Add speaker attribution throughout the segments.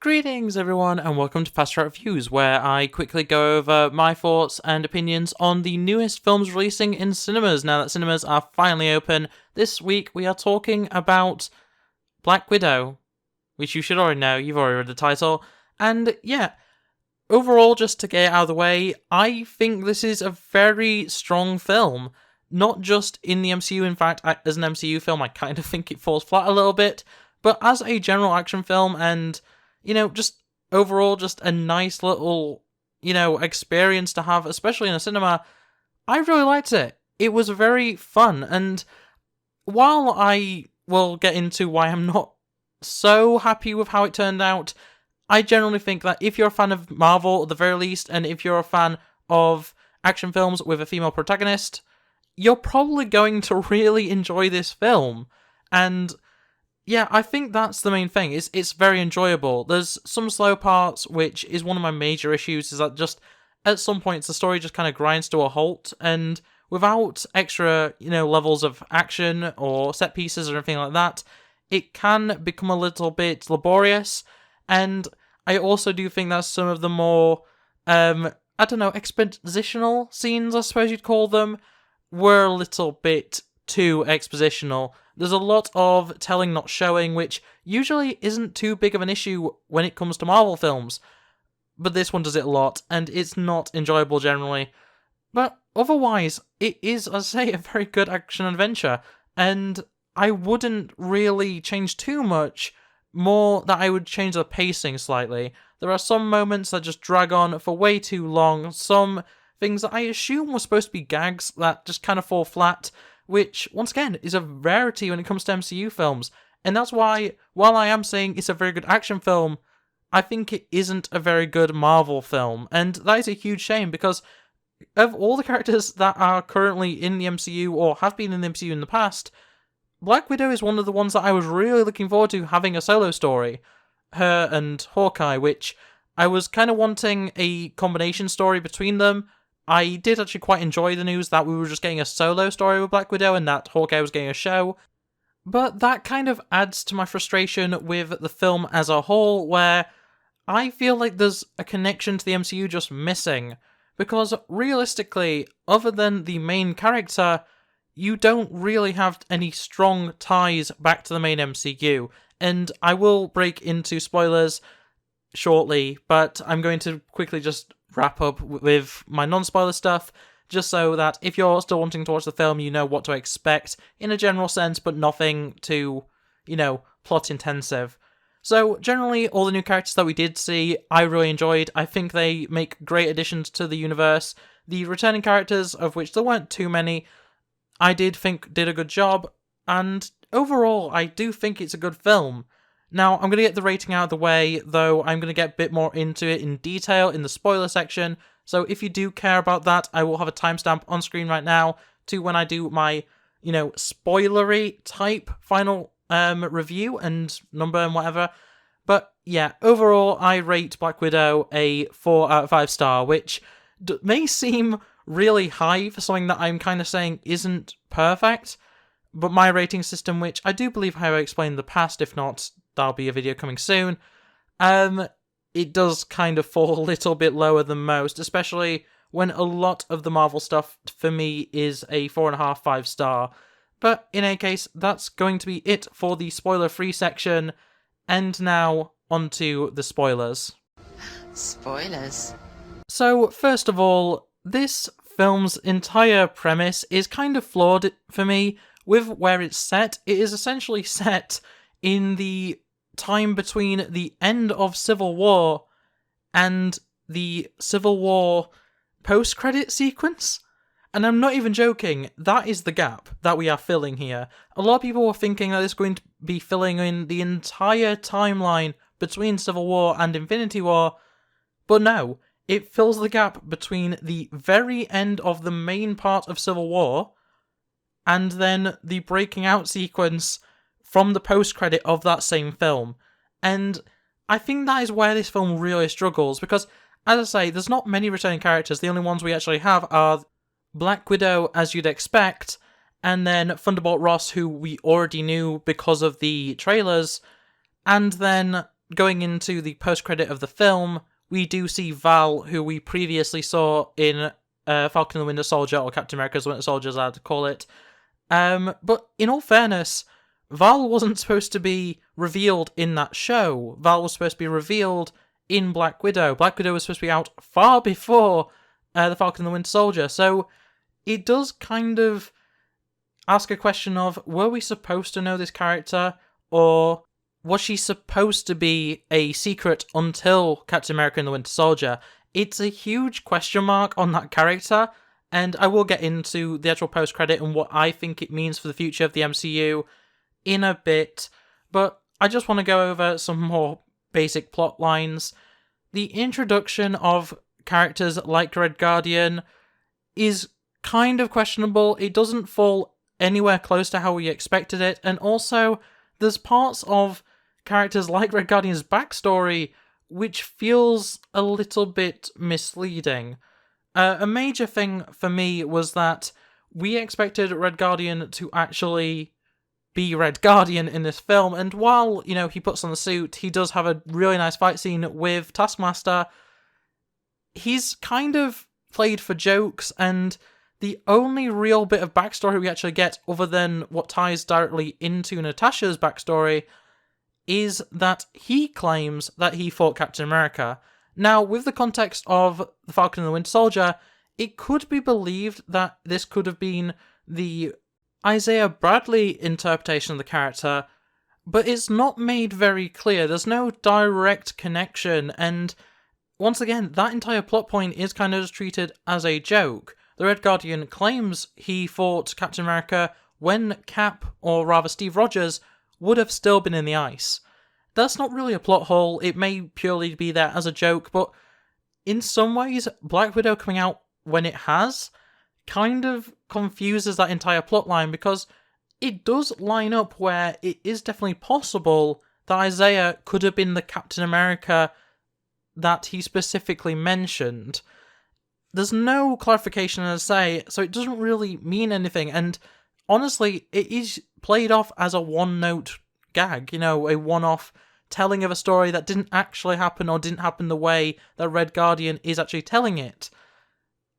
Speaker 1: Greetings everyone and welcome to Fast Track Reviews, where I quickly go over my thoughts and opinions on the newest films releasing in cinemas now that cinemas are finally open. This week we are talking about Black Widow, which you should already know, you've already read the title, and yeah, overall, just to get it out of the way, I think this is a very strong film. Not just in the MCU, in fact, as an MCU film I kind of think it falls flat a little bit, but as a general action film and just overall, just a nice little, experience to have, especially in a cinema, I really liked it. It was very fun, and while I will get into why I'm not so happy with how it turned out, I generally think that if you're a fan of Marvel, at the very least, and if you're a fan of action films with a female protagonist, you're probably going to really enjoy this film. And yeah, I think that's the main thing. It's very enjoyable. There's some slow parts, which is one of my major issues, is that just at some points the story just kind of grinds to a halt, and without extra, levels of action or set pieces or anything like that, it can become a little bit laborious. And I also do think that some of the more, expositional scenes, I suppose you'd call them, were a little bit too expositional. There's a lot of telling not showing, which usually isn't too big of an issue when it comes to Marvel films, but this one does it a lot, and it's not enjoyable generally. But otherwise, it is, as I say, a very good action adventure, and I wouldn't really change too much, more that I would change the pacing slightly. There are some moments that just drag on for way too long, some things that I assume were supposed to be gags that just kind of fall flat, which, once again, is a rarity when it comes to MCU films. And that's why, while I am saying it's a very good action film, I think it isn't a very good Marvel film. And that is a huge shame, because of all the characters that are currently in the MCU, or have been in the MCU in the past, Black Widow is one of the ones that I was really looking forward to having a solo story. Her and Hawkeye, which I was kind of wanting a combination story between them. I did actually quite enjoy the news that we were just getting a solo story with Black Widow and that Hawkeye was getting a show, but that kind of adds to my frustration with the film as a whole, where I feel like there's a connection to the MCU just missing, because realistically, other than the main character, you don't really have any strong ties back to the main MCU, and I will break into spoilers shortly, but I'm going to quickly just wrap up with my non-spoiler stuff, just so that if you're still wanting to watch the film, you know what to expect in a general sense, but nothing too, plot intensive. So, generally, all the new characters that we did see, I really enjoyed. I think they make great additions to the universe. The returning characters, of which there weren't too many, I did think did a good job, and overall, I do think it's a good film. Now, I'm going to get the rating out of the way, though I'm going to get a bit more into it in detail in the spoiler section, so if you do care about that, I will have a timestamp on screen right now to when I do my, spoilery type final review and number and whatever. But yeah, overall, I rate Black Widow a 4 out of 5 star, which may seem really high for something that I'm kind of saying isn't perfect, but my rating system, which I do believe I have explained in the past, if not, that'll be a video coming soon, it does kind of fall a little bit lower than most, especially when a lot of the Marvel stuff, for me, is a 4.5, 5 star. But in any case, that's going to be it for the spoiler-free section, and now, onto the spoilers.
Speaker 2: Spoilers.
Speaker 1: So, first of all, this film's entire premise is kind of flawed for me with where it's set. It is essentially set in the time between the end of Civil War and the Civil War post-credit sequence. And I'm not even joking, that is the gap that we are filling here. A lot of people were thinking that it's going to be filling in the entire timeline between Civil War and Infinity War, but no, it fills the gap between the very end of the main part of Civil War and then the breaking out sequence from the post-credit of that same film. And I think that is where this film really struggles, because, as I say, there's not many returning characters. The only ones we actually have are Black Widow, as you'd expect, and then Thunderbolt Ross, who we already knew because of the trailers, and then going into the post-credit of the film, we do see Val, who we previously saw in Falcon and the Winter Soldier, or Captain America's Winter Soldier, as I'd call it. But in all fairness, Val wasn't supposed to be revealed in that show. Val was supposed to be revealed in Black Widow. Black Widow was supposed to be out far before the Falcon and the Winter Soldier, so it does kind of ask a question of, were we supposed to know this character, or was she supposed to be a secret until Captain America and the Winter Soldier? It's a huge question mark on that character, and I will get into the actual post-credit and what I think it means for the future of the MCU in a bit, but I just want to go over some more basic plot lines. The introduction of characters like Red Guardian is kind of questionable. It doesn't fall anywhere close to how we expected it, and also there's parts of characters like Red Guardian's backstory which feels a little bit misleading. A major thing for me was that we expected Red Guardian to actually be Red Guardian in this film, and while, he puts on the suit, he does have a really nice fight scene with Taskmaster, he's kind of played for jokes, and the only real bit of backstory we actually get, other than what ties directly into Natasha's backstory, is that he claims that he fought Captain America. Now, with the context of the Falcon and the Winter Soldier, it could be believed that this could have been the Isaiah Bradley interpretation of the character, but it's not made very clear. There's no direct connection, and once again, that entire plot point is kind of just treated as a joke. The Red Guardian claims he fought Captain America when Cap, or rather Steve Rogers, would have still been in the ice. That's not really a plot hole, it may purely be there as a joke, but in some ways, Black Widow coming out when it has kind of confuses that entire plotline, because it does line up where it is definitely possible that Isaiah could have been the Captain America that he specifically mentioned. There's no clarification, as I say, so it doesn't really mean anything, and honestly, it is played off as a one-note gag, a one-off telling of a story that didn't actually happen, or didn't happen the way that Red Guardian is actually telling it.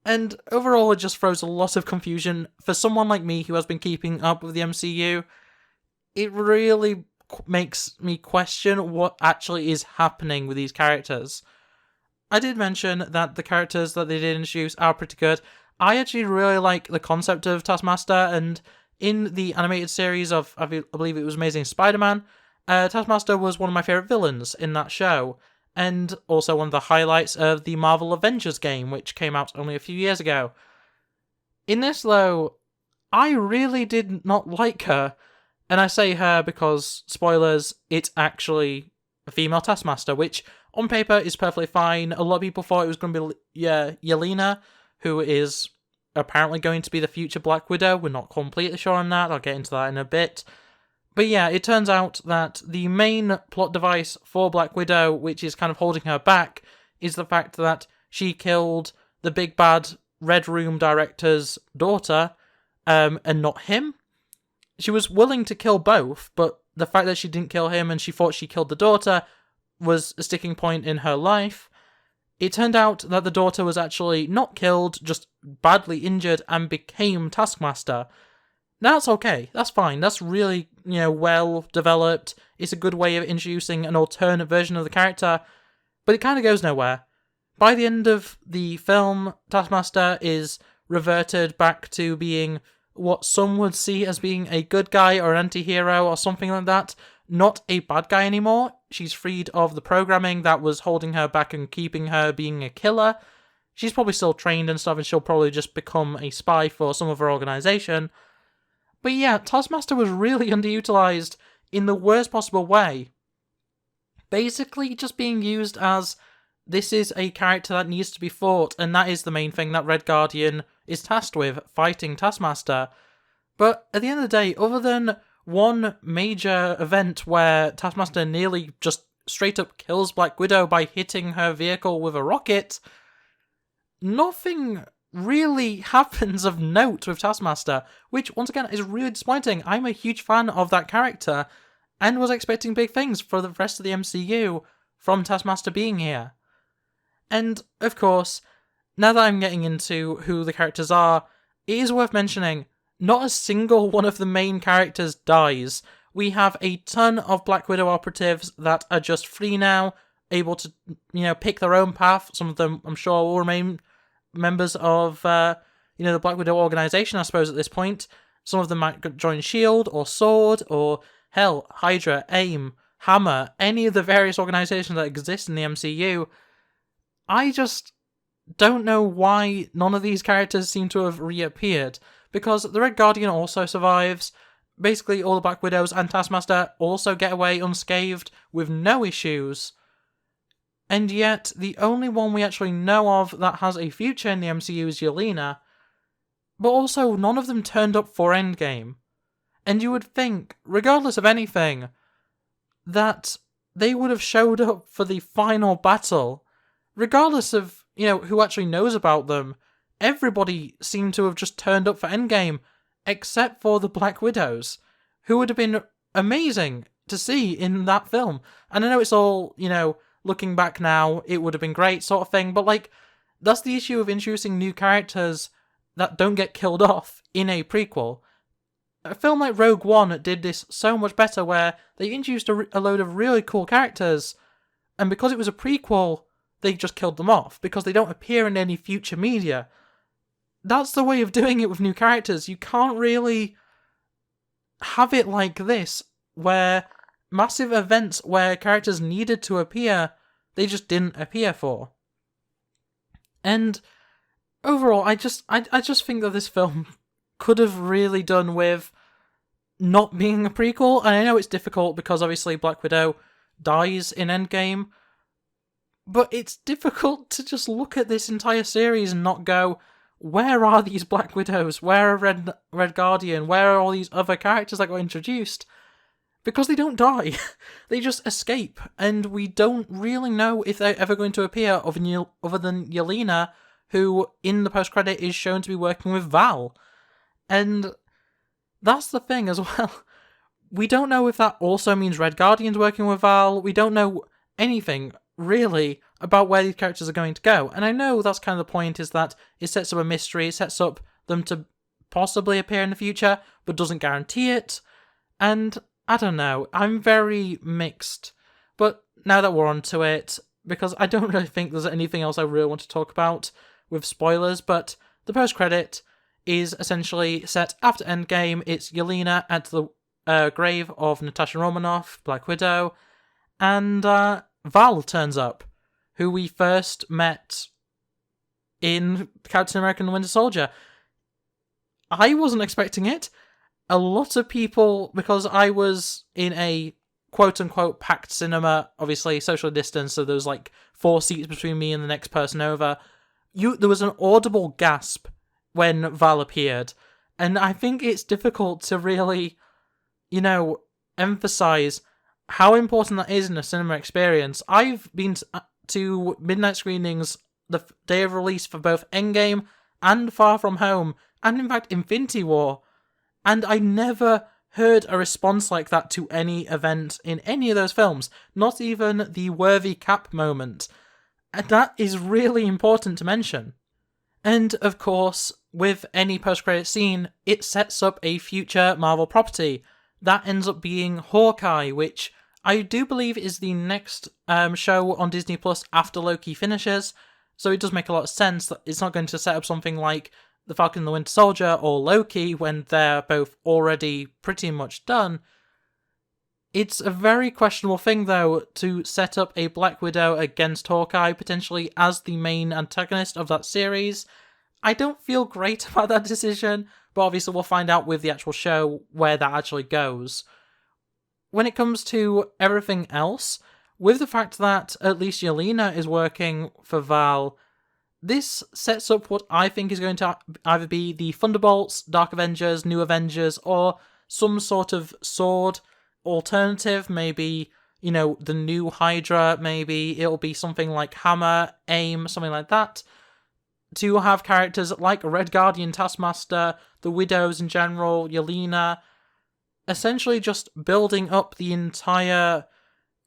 Speaker 1: And overall, it just throws a lot of confusion. For someone like me who has been keeping up with the MCU, it really makes me question what actually is happening with these characters. I did mention that the characters that they did introduce are pretty good. I actually really like the concept of Taskmaster, and in the animated series of, I believe it was Amazing Spider-Man, Taskmaster was one of my favourite villains in that show, and also one of the highlights of the Marvel Avengers game, which came out only a few years ago. In this, though, I really did not like her, and I say her because, spoilers, it's actually a female Taskmaster, which on paper is perfectly fine. A lot of people thought it was going to be Yelena, who is apparently going to be the future Black Widow. We're not completely sure on that, I'll get into that in a bit. But yeah, it turns out that the main plot device for Black Widow, which is kind of holding her back, is the fact that she killed the big bad Red Room director's daughter, and not him. She was willing to kill both, but the fact that she didn't kill him and she thought she killed the daughter was a sticking point in her life. It turned out that the daughter was actually not killed, just badly injured, and became Taskmaster. That's okay, that's fine, that's really, well developed, it's a good way of introducing an alternate version of the character, but it kind of goes nowhere. By the end of the film, Taskmaster is reverted back to being what some would see as being a good guy or an anti-hero or something like that, not a bad guy anymore. She's freed of the programming that was holding her back and keeping her being a killer. She's probably still trained and stuff, and she'll probably just become a spy for some other organization. But yeah, Taskmaster was really underutilized in the worst possible way. Basically just being used as, this is a character that needs to be fought, and that is the main thing that Red Guardian is tasked with, fighting Taskmaster. But at the end of the day, other than one major event where Taskmaster nearly just straight up kills Black Widow by hitting her vehicle with a rocket, nothing really happens of note with Taskmaster, which once again is really disappointing. I'm a huge fan of that character, and was expecting big things for the rest of the MCU from Taskmaster being here. And, of course, now that I'm getting into who the characters are, it is worth mentioning, not a single one of the main characters dies. We have a ton of Black Widow operatives that are just free now, able to, pick their own path. Some of them, I'm sure, will remain members of, the Black Widow organization, I suppose, at this point. Some of them might join S.H.I.E.L.D. or S.W.O.R.D. or, hell, Hydra, AIM, Hammer, any of the various organizations that exist in the MCU. I just don't know why none of these characters seem to have reappeared, because the Red Guardian also survives. Basically, all the Black Widows and Taskmaster also get away unscathed with no issues. And yet, the only one we actually know of that has a future in the MCU is Yelena, but also none of them turned up for Endgame. And you would think, regardless of anything, that they would have showed up for the final battle. Regardless of, who actually knows about them, everybody seemed to have just turned up for Endgame, except for the Black Widows, who would have been amazing to see in that film. And I know it's all, looking back now, it would have been great sort of thing, but, that's the issue of introducing new characters that don't get killed off in a prequel. A film like Rogue One did this so much better, where they introduced a load of really cool characters, and because it was a prequel, they just killed them off, because they don't appear in any future media. That's the way of doing it with new characters. You can't really have it like this, where massive events where characters needed to appear, they just didn't appear for. And overall, I just think that this film could have really done with not being a prequel, and I know it's difficult because obviously Black Widow dies in Endgame, but it's difficult to just look at this entire series and not go, where are these Black Widows? Where are Red Guardian? Where are all these other characters that got introduced? Because they don't die. They just escape, and we don't really know if they're ever going to appear other than Yelena, who in the post-credit is shown to be working with Val. And that's the thing as well. We don't know if that also means Red Guardian's working with Val. We don't know anything, really, about where these characters are going to go. And I know that's kind of the point, is that it sets up a mystery, it sets up them to possibly appear in the future, but doesn't guarantee it. And I don't know, I'm very mixed. But now that we're on to it, because I don't really think there's anything else I really want to talk about with spoilers, but the post-credit is essentially set after Endgame. It's Yelena at the grave of Natasha Romanoff, Black Widow, and Val turns up, who we first met in Captain America and the Winter Soldier. I wasn't expecting it. A lot of people, because I was in a quote-unquote packed cinema, obviously socially distanced, so there was 4 seats between me and the next person over, there was an audible gasp when Val appeared, and I think it's difficult to really, emphasize how important that is in a cinema experience. I've been to midnight screenings the day of release for both Endgame and Far From Home, and in fact Infinity War, and I never heard a response like that to any event in any of those films, not even the worthy Cap moment. And that is really important to mention. And of course, with any post-credit scene, it sets up a future Marvel property. That ends up being Hawkeye, which I do believe is the next show on Disney Plus after Loki finishes, so it does make a lot of sense that it's not going to set up something like The Falcon and the Winter Soldier or Loki when they're both already pretty much done. It's a very questionable thing, though, to set up a Black Widow against Hawkeye, potentially as the main antagonist of that series. I don't feel great about that decision, but obviously we'll find out with the actual show where that actually goes. When it comes to everything else, with the fact that at least Yelena is working for Val, this sets up what I think is going to either be the Thunderbolts, Dark Avengers, New Avengers, or some sort of sword alternative, maybe, the new Hydra, maybe it'll be something like Hammer, AIM, something like that, to have characters like Red Guardian, Taskmaster, the Widows in general, Yelena, essentially just building up the entire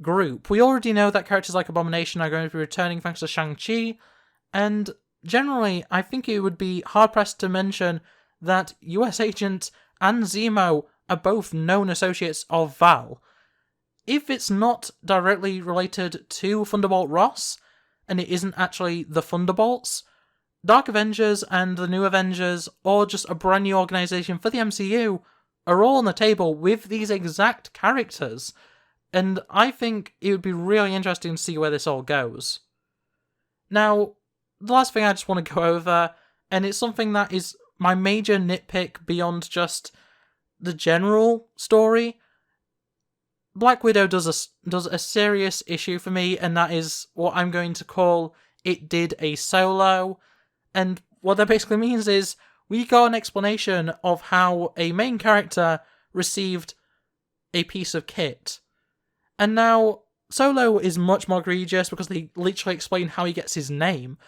Speaker 1: group. We already know that characters like Abomination are going to be returning thanks to Shang-Chi, and generally, I think it would be hard-pressed to mention that US Agent and Zemo are both known associates of Val. If it's not directly related to Thunderbolt Ross, and it isn't actually the Thunderbolts, Dark Avengers and the New Avengers, or just a brand new organisation for the MCU, are all on the table with these exact characters, and I think it would be really interesting to see where this all goes. Now, the last thing I just want to go over, and it's something that is my major nitpick beyond just the general story. Black Widow does a serious issue for me, and that is what I'm going to call it did a solo. And what that basically means is we got an explanation of how a main character received a piece of kit. And now Solo is much more egregious because they literally explain how he gets his name.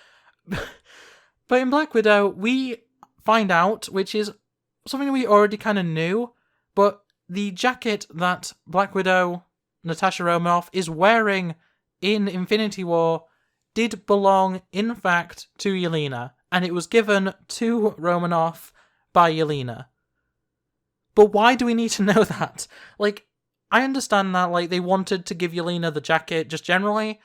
Speaker 1: But in Black Widow, we find out, which is something we already kind of knew, but the jacket that Black Widow, Natasha Romanoff, is wearing in Infinity War did belong, in fact, to Yelena, and it was given to Romanoff by Yelena. But why do we need to know that? Like, I understand that, like, they wanted to give Yelena the jacket just generally,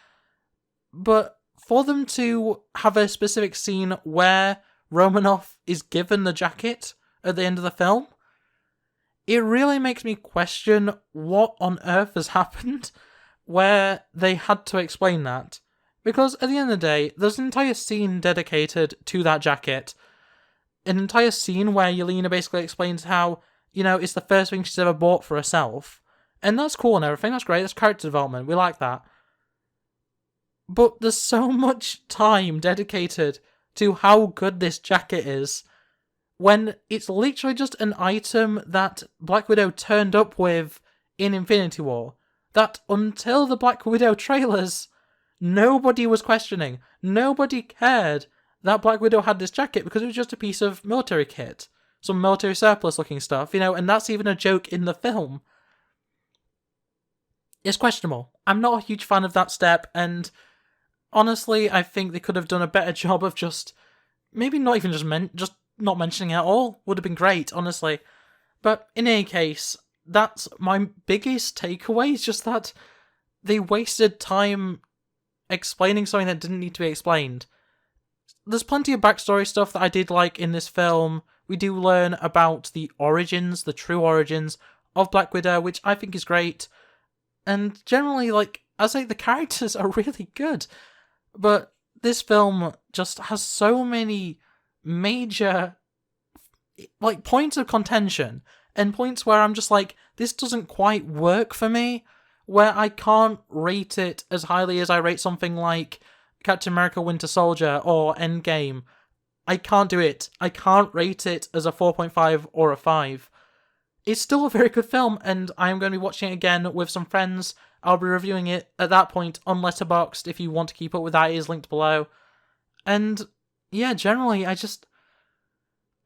Speaker 1: but for them to have a specific scene where Romanoff is given the jacket at the end of the film, it really makes me question what on earth has happened where they had to explain that. Because at the end of the day, there's an entire scene dedicated to that jacket. An entire scene where Yelena basically explains how, you know, it's the first thing she's ever bought for herself. And that's cool and everything, that's great, that's character development, we like that. But there's so much time dedicated to how good this jacket is, when it's literally just an item that Black Widow turned up with in Infinity War, that until the Black Widow trailers, nobody was questioning. Nobody cared that Black Widow had this jacket because it was just a piece of military kit. Some military surplus looking stuff, you know, and that's even a joke in the film. It's questionable. I'm not a huge fan of that step, and honestly, I think they could have done a better job of just, maybe not even just not mentioning it at all. Would have been great, honestly. But in any case, that's my biggest takeaway, is just that they wasted time explaining something that didn't need to be explained. There's plenty of backstory stuff that I did like in this film. We do learn about the origins, the true origins of Black Widow, which I think is great. And generally, like, I say, the characters are really good. But this film just has so many major, like, points of contention, and points where I'm just like, this doesn't quite work for me, where I can't rate it as highly as I rate something like Captain America Winter Soldier or Endgame. I can't do it. I can't rate it as a 4.5 or a 5. It's still a very good film, and I am going to be watching it again with some friends. I'll be reviewing it at that point on Letterboxd. If you want to keep up with that, it is linked below. And yeah, generally,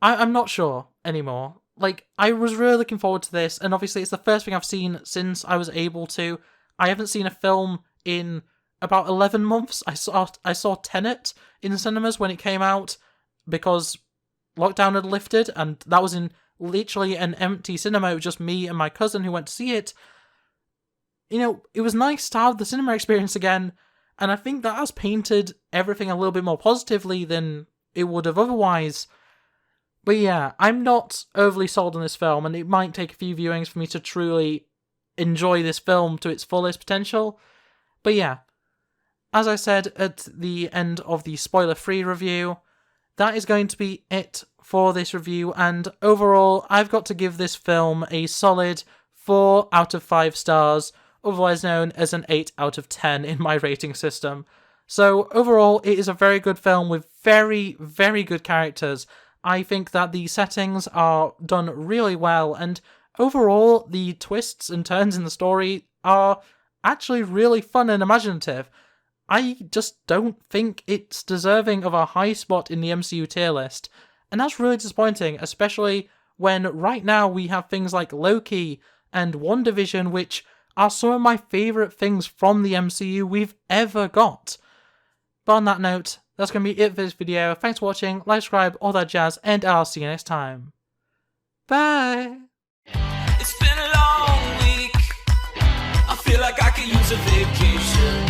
Speaker 1: I'm not sure anymore. Like, I was really looking forward to this, and obviously it's the first thing I've seen since I was able to. I haven't seen a film in about 11 months. I saw Tenet in cinemas when it came out, because lockdown had lifted, and that was in literally an empty cinema. It was just me and my cousin who went to see it. You know, it was nice to have the cinema experience again, and I think that has painted everything a little bit more positively than it would have otherwise. But yeah, I'm not overly sold on this film, and it might take a few viewings for me to truly enjoy this film to its fullest potential. But yeah, as I said at the end of the spoiler-free review, that is going to be it for this review, and overall, I've got to give this film a solid 4 out of 5 stars, otherwise known as an 8 out of 10 in my rating system. So overall, it is a very good film with very, very good characters. I think that the settings are done really well, and overall, the twists and turns in the story are actually really fun and imaginative. I just don't think it's deserving of a high spot in the MCU tier list, and that's really disappointing, especially when right now we have things like Loki and WandaVision, which are some of my favourite things from the MCU we've ever got. But on that note, that's going to be it for this video. Thanks for watching, like, subscribe, all that jazz, and I'll see you next time. Bye!
Speaker 3: It's been a long week. I feel like I could use a vacation.